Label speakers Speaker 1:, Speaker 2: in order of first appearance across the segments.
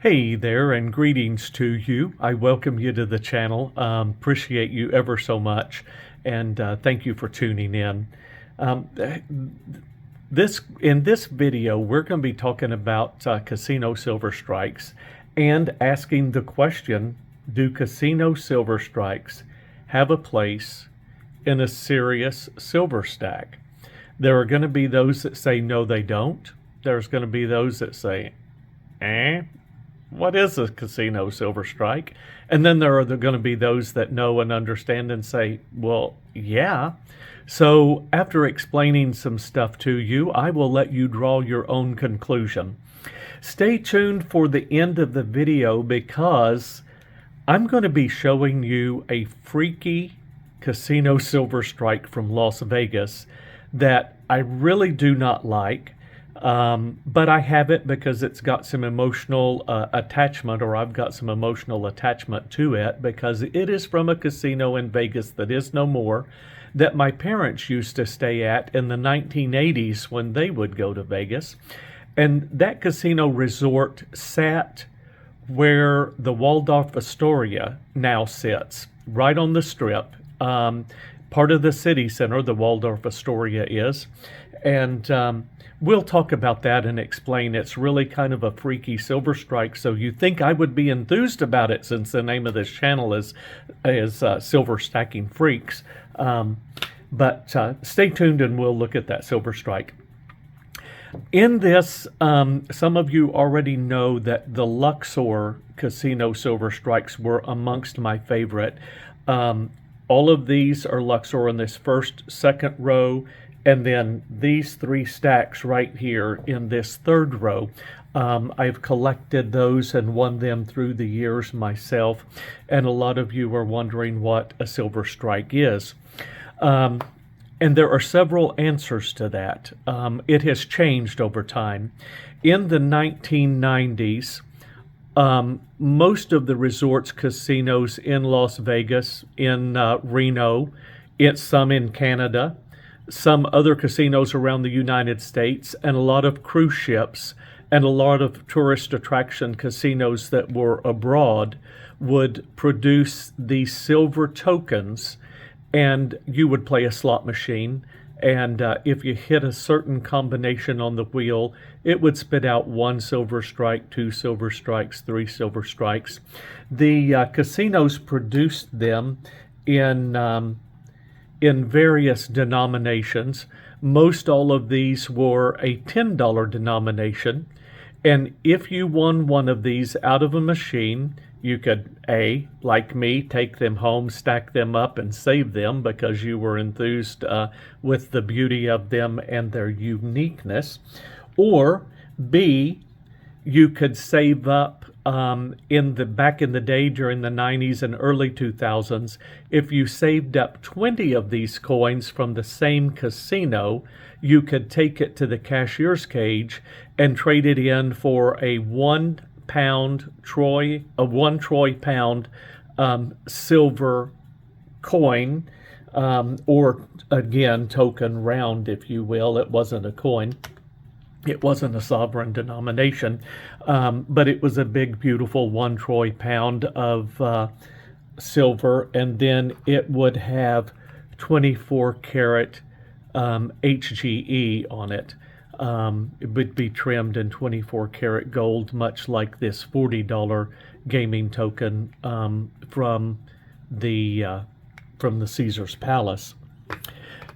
Speaker 1: Hey there, and greetings to you. I welcome you to the channel. Appreciate you ever so much, and thank you for tuning in. Um, in this video, we're going to be talking about casino silver strikes and asking the question: do casino silver strikes have a place in a serious silver stack? There are going to be those that say no, they don't. There's going to be those that say, what is a casino silver strike? And then there are going to be those that know and understand and say, well, yeah. So after explaining some stuff to you, I will let you draw your own conclusion. Stay tuned for the end of the video because I'm going to be showing you a freaky casino silver strike from Las Vegas that I really do not like. But I have it because it's got some emotional attachment, or I've got some emotional attachment to it because it is from a casino in Vegas that is no more, that my parents used to stay at in the 1980s when they would go to Vegas. And that casino resort sat where the Waldorf Astoria now sits, right on the Strip. Part of the city center, the Waldorf Astoria is. And we'll talk about that and explain it's really kind of a freaky silver strike. So you think I would be enthused about it since the name of this channel is Silver Stacking Freaks. But stay tuned and we'll look at that silver strike. In this, some of you already know that the Luxor casino silver strikes were amongst my favorite. All of these are Luxor in this second row. And then these three stacks right here in this third row, I've collected those and won them through the years myself. And a lot of you are wondering what a silver strike is. And there are several answers to that. It has changed over time. In the 1990s, most of the resorts, casinos in Las Vegas, in Reno, some in Canada, some other casinos around the United States, and a lot of cruise ships and a lot of tourist attraction casinos that were abroad would produce these silver tokens, and you would play a slot machine, and if you hit a certain combination on the wheel, it would spit out 1 silver strike, 2 silver strikes, 3 silver strikes. The casinos produced them in various denominations. Most all of these were a $10 denomination. And if you won one of these out of a machine, you could, like me, take them home, stack them up, and save them because you were enthused with the beauty of them and their uniqueness. Or B, you could save up back in the day during the 90s and early 2000s, if you saved up 20 of these coins from the same casino, you could take it to the cashier's cage and trade it in for a 1 troy pound silver coin, or again, token round, if you will. It wasn't a coin. It wasn't a sovereign denomination, but it was a big, beautiful 1 troy pound of silver, and then it would have 24 karat HGE on it. It would be trimmed in 24 karat gold, much like this $40 gaming token from the Caesar's Palace.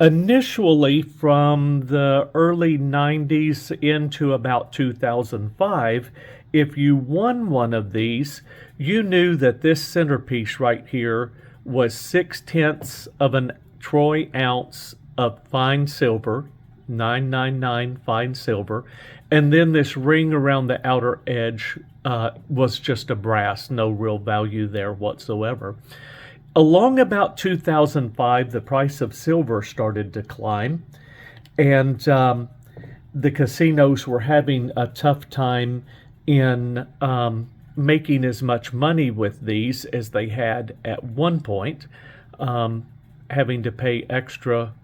Speaker 1: Initially, from the early 90s into about 2005, if you won one of these, you knew that this centerpiece right here was 6/10 of an troy ounce of fine silver, 999 fine silver, and then this ring around the outer edge was just a brass, no real value there whatsoever. Along about 2005, the price of silver started to climb, and the casinos were having a tough time in making as much money with these as they had at one point. having to pay extra,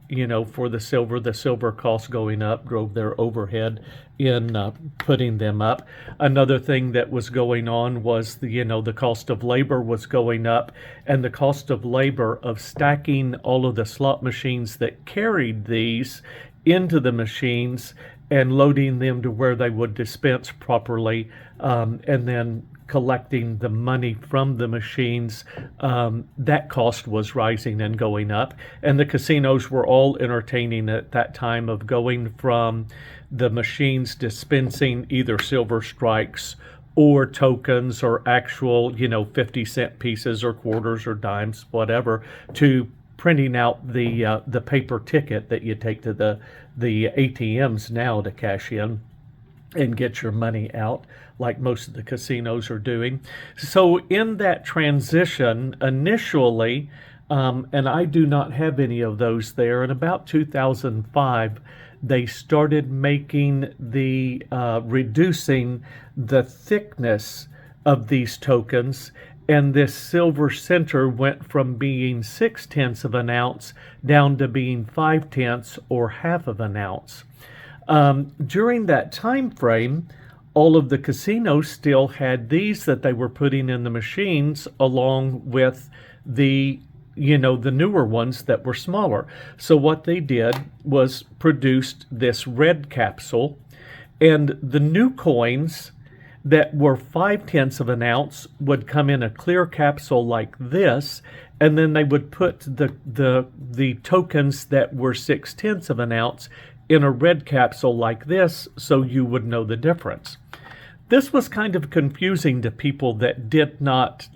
Speaker 1: for the silver cost going up drove their overhead in putting them up. Another thing that was going on was the cost of labor was going up, and the cost of labor of stacking all of the slot machines that carried these into the machines and loading them to where they would dispense properly, and then collecting the money from the machines, that cost was rising and going up. And the casinos were all entertaining at that time of going from the machines dispensing either silver strikes or tokens or actual, 50-cent pieces or quarters or dimes, whatever, to printing out the paper ticket that you take to the ATMs now to cash in and get your money out, like most of the casinos are doing. So in that transition, initially, and I do not have any of those there, in about 2005, they started making reducing the thickness of these tokens, and this silver center went from being 0.6 of an ounce down to being 0.5 or half of an ounce. During that time frame, all of the casinos still had these that they were putting in the machines, along with the newer ones that were smaller. So what they did was produced this red capsule, and the new coins that were 0.5 of an ounce would come in a clear capsule like this, and then they would put the tokens that were 0.6 of an ounce in a red capsule like this, so you would know the difference. This was kind of confusing to people that did not,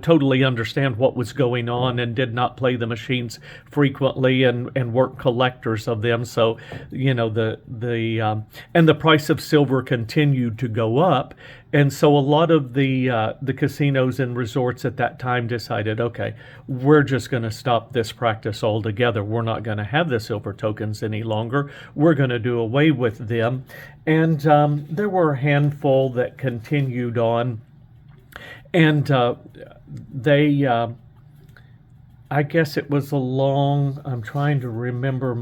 Speaker 1: totally understand what was going on and did not play the machines frequently and weren't collectors of them. So, and the price of silver continued to go up. And so a lot of the casinos and resorts at that time decided, okay, we're just going to stop this practice altogether. We're not going to have the silver tokens any longer. We're going to do away with them. And there were a handful that continued on. And I guess it was I'm trying to remember,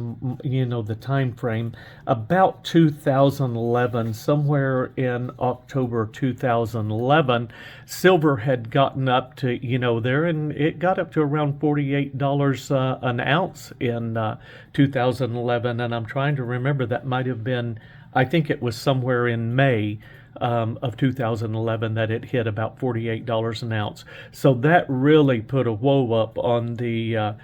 Speaker 1: the time frame, about 2011, somewhere in October 2011, silver had gotten up to, there, and it got up to around $48 an ounce in 2011. And I'm trying to remember, that might have been, I think it was somewhere in May of 2011 that it hit about $48 an ounce. So that really put a whoa up on the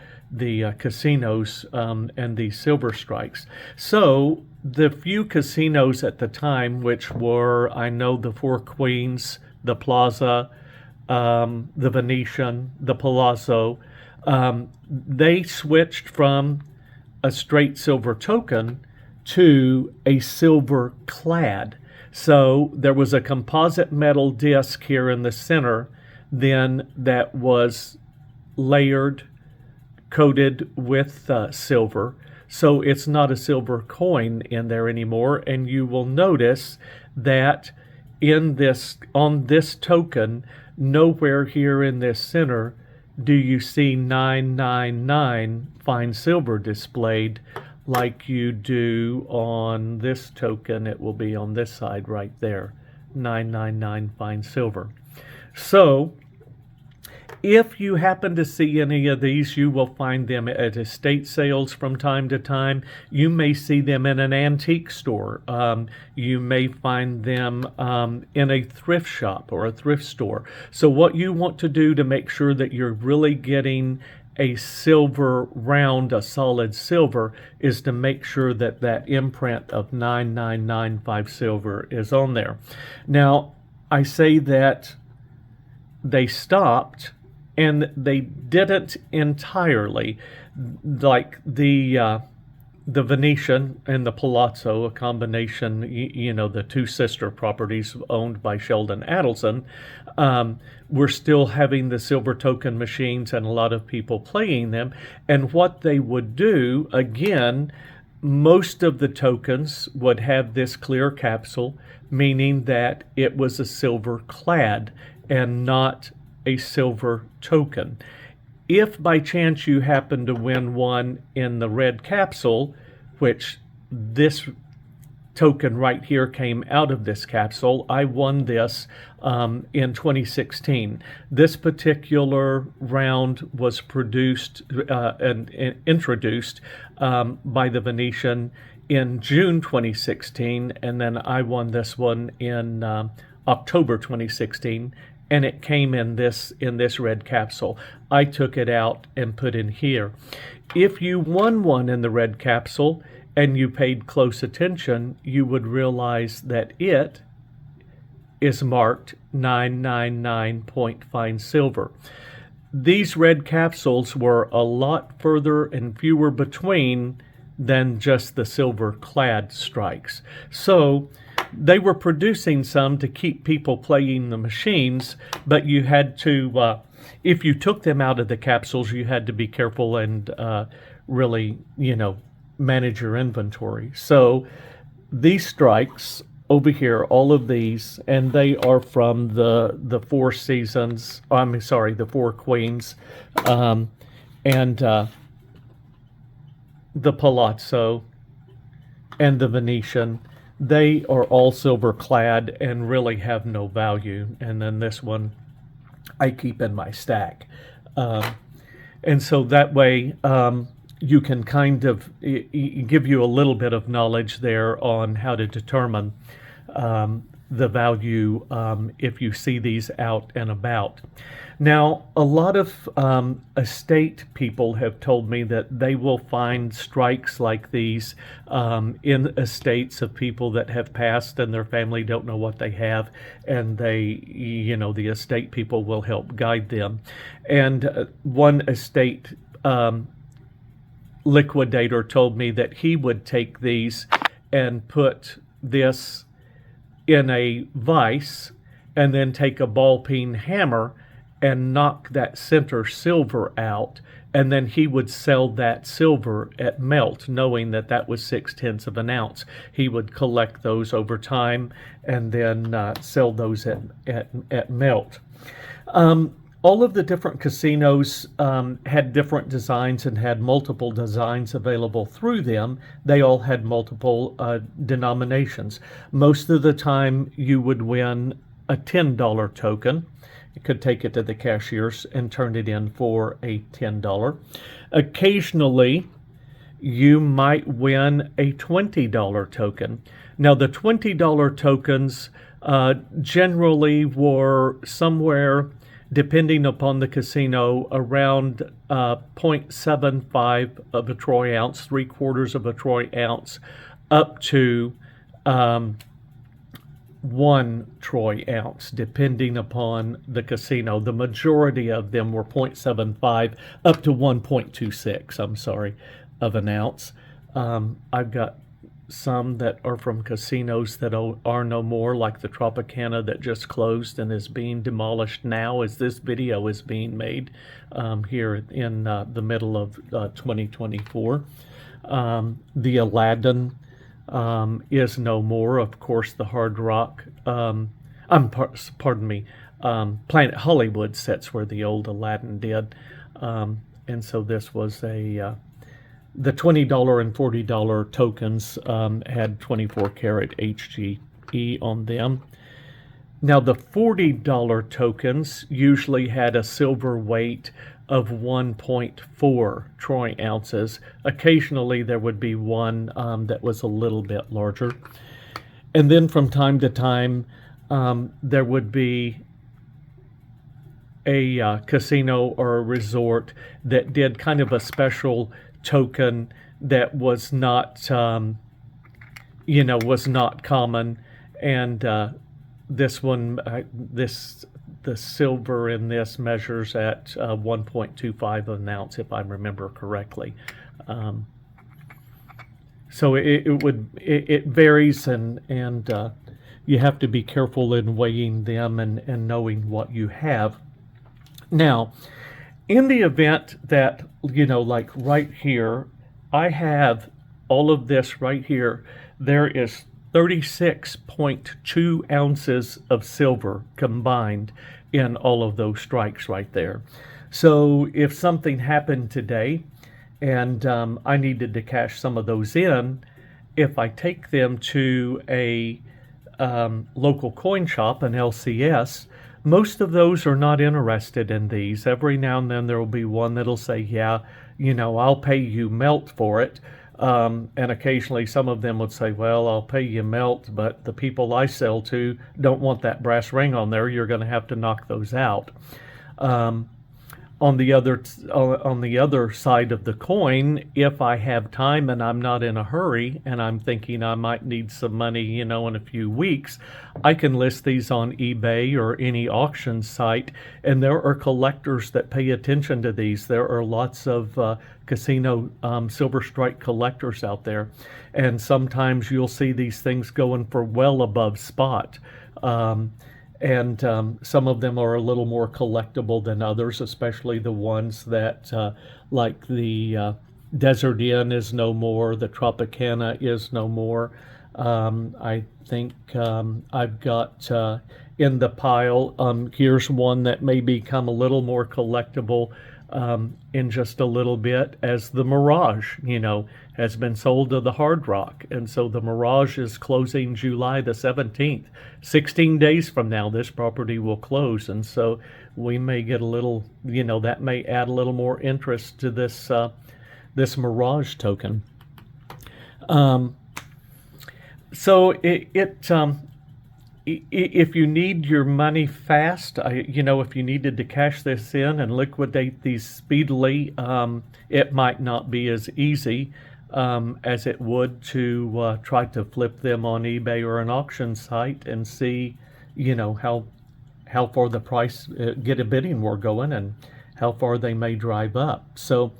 Speaker 1: casinos and the silver strikes. So the few casinos at the time, which were, I know, the Four Queens, the Plaza, the Venetian, the Palazzo, they switched from a straight silver token to a silver clad. So there was a composite metal disc here in the center, then that was layered, coated with silver. So it's not a silver coin in there anymore. And you will notice that on this token, nowhere here in this center do you see 999 fine silver displayed like you do on this token. It will be on this side right there, 999 fine silver. So if you happen to see any of these, you will find them at estate sales from time to time. You may see them in an antique store. You may find them in a thrift shop or a thrift store. So what you want to do to make sure that you're really getting a silver round, a solid silver, is to make sure that that imprint of 9995 silver is on there. Now, I say that they stopped, and they didn't entirely, like the Venetian and the Palazzo, a combination, the two sister properties owned by Sheldon Adelson, we're still having the silver token machines and a lot of people playing them. And what they would do, again, most of the tokens would have this clear capsule, meaning that it was a silver clad and not a silver token. If by chance you happen to win one in the red capsule, which this token right here came out of this capsule, I won this in 2016. This particular round was produced and introduced by the Venetian in June 2016, and then I won this one in October 2016, and it came in this red capsule. I took it out and put in here. If you won one in the red capsule and you paid close attention, you would realize that it is marked 999 point fine silver. These red capsules were a lot further and fewer between than just the silver clad strikes. So they were producing some to keep people playing the machines, but you had to, if you took them out of the capsules, you had to be careful and really, manage your inventory. So these strikes over here, all of these, and they are from the Four Seasons, the Four Queens, and the Palazzo and the Venetian. They are all silver clad and really have no value. And then this one I keep in my stack. And so that way you can kind of give you a little bit of knowledge there on how to determine the value if you see these out and about. Now, a lot of estate people have told me that they will find strikes like these in estates of people that have passed and their family don't know what they have, and they, the estate people will help guide them. And one estate liquidator told me that he would take these and put this in a vise and then take a ball-peen hammer and knock that center silver out, and then he would sell that silver at melt, knowing that that was 0.6 of an ounce. He would collect those over time and then sell those at melt. All of the different casinos had different designs and had multiple designs available through them. They all had multiple denominations. Most of the time you would win a $10 token. You could take it to the cashiers and turn it in for a $10. Occasionally, you might win a $20 token. Now, the $20 tokens generally were somewhere, depending upon the casino, around 0.75 of a troy ounce, 3/4 of a troy ounce, up to 1 troy ounce, depending upon the casino. The majority of them were 0.75 up to 1.26, of an ounce. I've got some that are from casinos that are no more, like the Tropicana that just closed and is being demolished now as this video is being made here in the middle of 2024. The Aladdin is no more. Of course, the Hard Rock, Planet Hollywood sets where the old Aladdin did. And so this was the $20 and $40 tokens had 24 karat HGE on them. Now the $40 tokens usually had a silver weight of 1.4 troy ounces. Occasionally there would be one that was a little bit larger. And then from time to time there would be a casino or a resort that did kind of a special token that was not common. And this one, the silver in this measures at 1.25 of an ounce, if I remember correctly. So it varies, and you have to be careful in weighing them and knowing what you have. Now, in the event that, like right here, I have all of this right here, there is 36.2 ounces of silver combined in all of those strikes right there. So if something happened today and I needed to cash some of those in, if I take them to a local coin shop, an LCS, most of those are not interested in these. Every now and then there will be one that'll say, yeah, I'll pay you melt for it. And occasionally some of them would say, well, I'll pay you melt, but the people I sell to don't want that brass ring on there. You're going to have to knock those out. Um, on the other side of the coin, if I have time and I'm not in a hurry and I'm thinking I might need some money, in a few weeks, I can list these on eBay or any auction site, and there are collectors that pay attention to these. There are lots of casino silver strike collectors out there, and sometimes you'll see these things going for well above spot. And some of them are a little more collectible than others, especially the ones that, like the Desert Inn is no more, the Tropicana is no more. I think I've got in the pile, here's one that may become a little more collectible in just a little bit, as the Mirage, has been sold to the Hard Rock. And so the Mirage is closing July the 17th. 16 days from now, this property will close. And so we may get a little, that may add a little more interest to this Mirage token. So if you need your money fast, if you needed to cash this in and liquidate these speedily, it might not be as easy as it would to try to flip them on eBay or an auction site and see, how far the price, get a bidding war going and how far they may drive up. So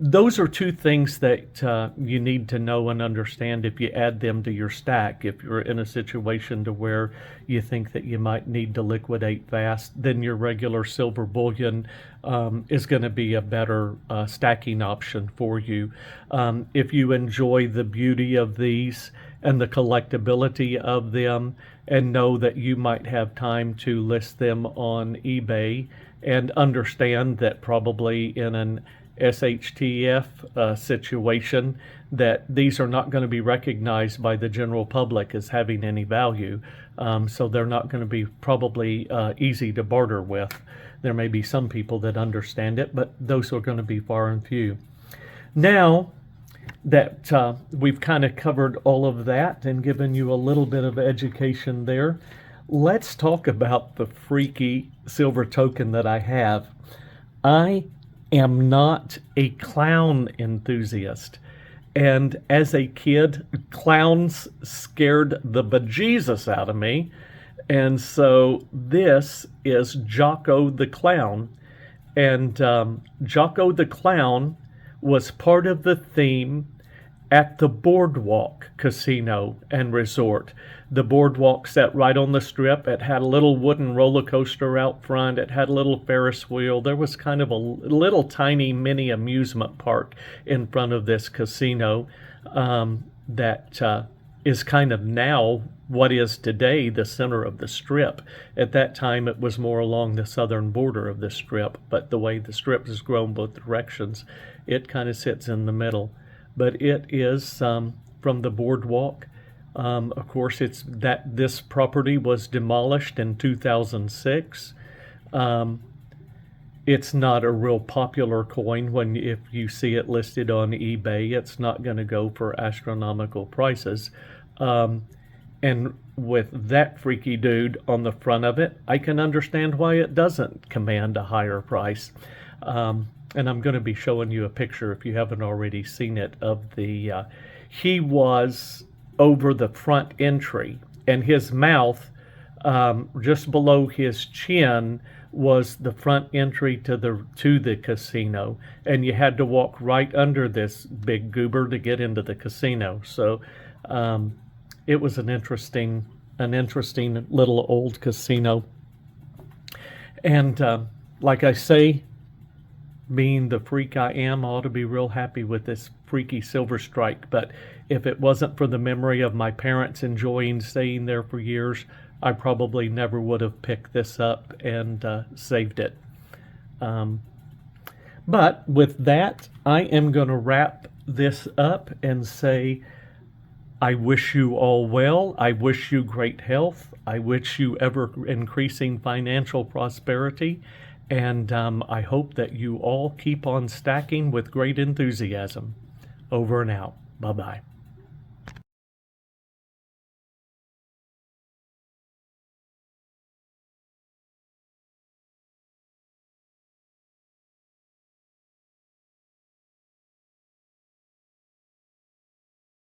Speaker 1: those are two things that you need to know and understand if you add them to your stack. If you're in a situation to where you think that you might need to liquidate fast, then your regular silver bullion is going to be a better stacking option for you. If you enjoy the beauty of these and the collectability of them, and know that you might have time to list them on eBay, and understand that probably in an SHTF situation, that these are not going to be recognized by the general public as having any value. So they're not going to be probably easy to barter with. There may be some people that understand it, but those are going to be far and few. Now that we've kind of covered all of that and given you a little bit of education there, let's talk about the freaky silver token that I have. I am not a clown enthusiast. And as a kid, clowns scared the bejesus out of me. And so this is Jocko the Clown. And Jocko the Clown was part of the theme at the Boardwalk Casino and Resort. The Boardwalk sat right on the strip. It had a little wooden roller coaster out front. It had a little Ferris wheel. There was kind of a little tiny mini amusement park in front of this casino that is kind of now what is today the center of the strip. At that time, it was more along the southern border of the strip, but the way the strip has grown both directions, it kind of sits in the middle. But it is from the Boardwalk. Of course, it's that this property was demolished in 2006. It's not a real popular coin. If you see it listed on eBay, it's not going to go for astronomical prices. And with that freaky dude on the front of it, I can understand why it doesn't command a higher price. And I'm going to be showing you a picture, if you haven't already seen it, of the, he was over the front entry, and his mouth, just below his chin, was the front entry to the casino, and you had to walk right under this big goober to get into the casino. So it was an interesting little old casino. And like I say, being the freak I am, I ought to be real happy with this freaky silver strike. But if it wasn't for the memory of my parents enjoying staying there for years, I probably never would have picked this up and saved it. But with that, I am going to wrap this up and say, I wish you all well. I wish you great health. I wish you ever increasing financial prosperity. And I hope that you all keep on stacking with great enthusiasm. Over and out. Bye-bye.